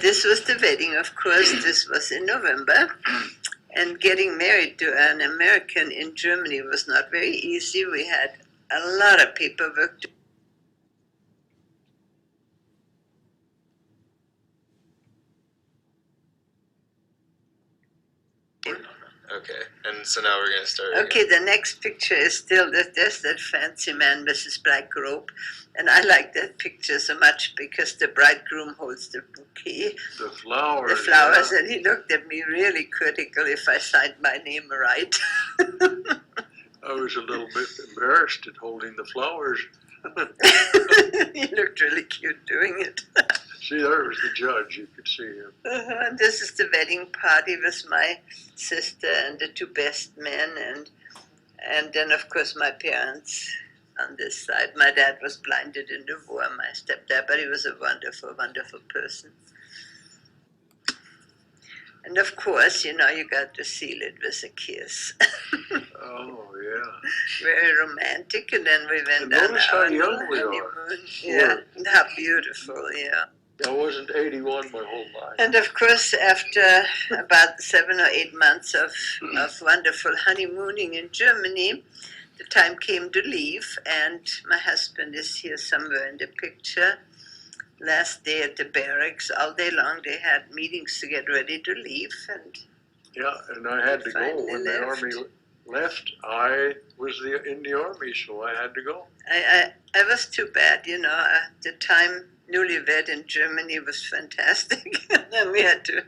This was the wedding, of course. This was in November. And getting married to an American in Germany was not very easy. We had a lot of paperwork to Okay, and so now we're going to start. Okay, the next picture is still there's that fancy man with his black robe. And I like that picture so much because the bridegroom holds the bouquet. The flowers. The flowers, yeah. And he looked at me really critical if I signed my name right. I was a little bit embarrassed at holding the flowers. He looked really cute doing it. See, there was the judge. You could see him. And this is the wedding party with my sister and the two best men, and then, of course, my parents on this side. My dad was blinded in the war, my stepdad, but he was a wonderful, wonderful person. And, of course, you got to seal it with a kiss. Oh, yeah. Very romantic, and then we went and on notice our how young we honeymoon. are. Yeah, and how beautiful, yeah. I wasn't 81 my whole life. And of course, after about 7 or 8 months of wonderful honeymooning in Germany, the time came to leave, and my husband is here somewhere in the picture. Last day at the barracks, all day long they had meetings to get ready to leave. And yeah, and I had to go when the army left. I was in the army, so I had to go. I was too bad, the time newlywed in Germany was fantastic. And then we had to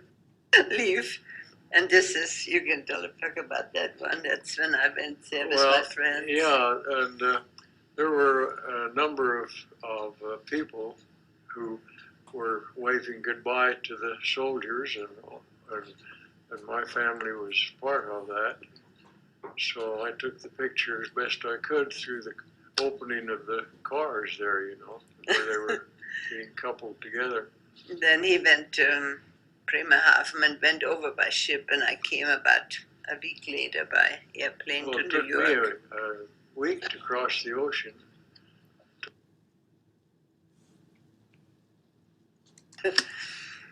leave. And this is, you can talk about that one. That's when I went there with my friends. Yeah, and there were a number of people who were waving goodbye to the soldiers, and my family was part of that. So I took the picture as best I could through the opening of the cars there, where they were being coupled together. Then he went to Bremerhaven and went over by ship, and I came about a week later by airplane to New York. It took me a week to cross the ocean.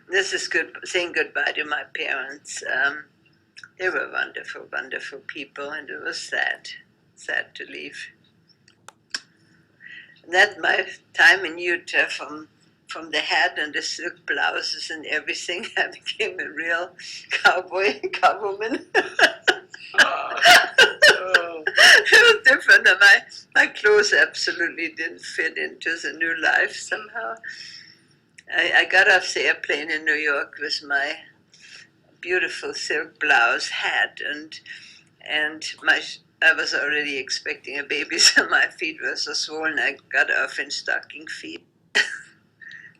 This is good, saying goodbye to my parents. They were wonderful, wonderful people, and it was sad to leave. That my time in Utah, from the hat and the silk blouses and everything, I became a real cowwoman. It was different, and my clothes absolutely didn't fit into the new life somehow. I got off the airplane in New York with my beautiful silk blouse, hat, and I was already expecting a baby, so my feet were so swollen I got off in stocking feet.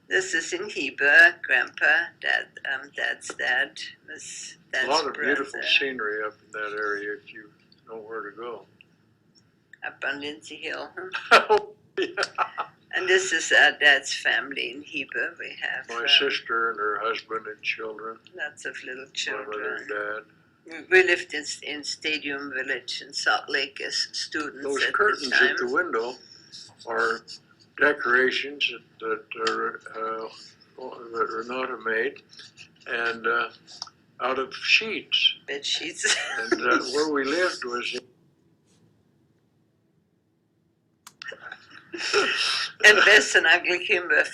This is in Heber, Grandpa, Dad's dad, was Dad's a lot of brother. beautiful scenery up in that area if you know where to go. Up on Lindsay Hill. Oh, yeah. And this is Dad's family in Heber. We have my sister and her husband and children. Lots of little children. My mother and dad. We lived in Stadium Village in Salt Lake as students. Those curtains at the window are decorations that are not made, and out of sheets. Bed sheets. And where we lived was. And Bess and Uncle Kim were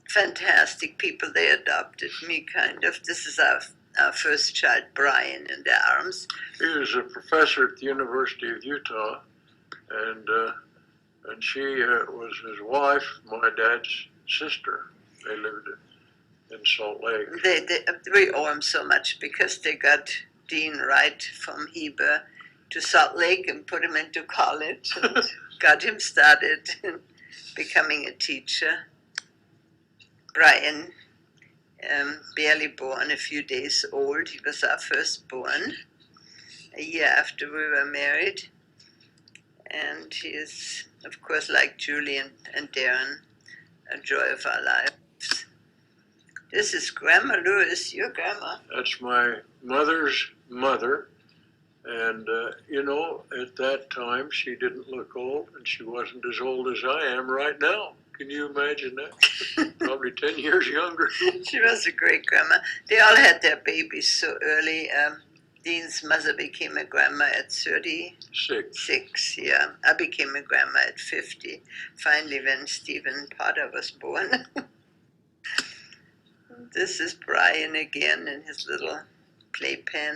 fantastic people. They adopted me, kind of. This is our first child, Brian, in their arms. He was a professor at the University of Utah, and she was his wife, my dad's sister. They lived in Salt Lake. We owe them so much because they got Dean Wright from Heber to Salt Lake and put him into college and got him started in becoming a teacher. Brian, barely born, a few days old. He was our firstborn, a year after we were married. And he is, of course, like Julie and Darren, a joy of our lives. This is Grandma Lewis, your grandma. That's my mother's mother. And, at that time, she didn't look old, and she wasn't as old as I am right now. Can you imagine that? Probably 10 years younger. She was a great grandma. They all had their babies so early. Dean's mother became a grandma at 36. 6. Yeah, I became a grandma at 50. Finally, when Stephen Potter was born. This is Brian again in his little playpen.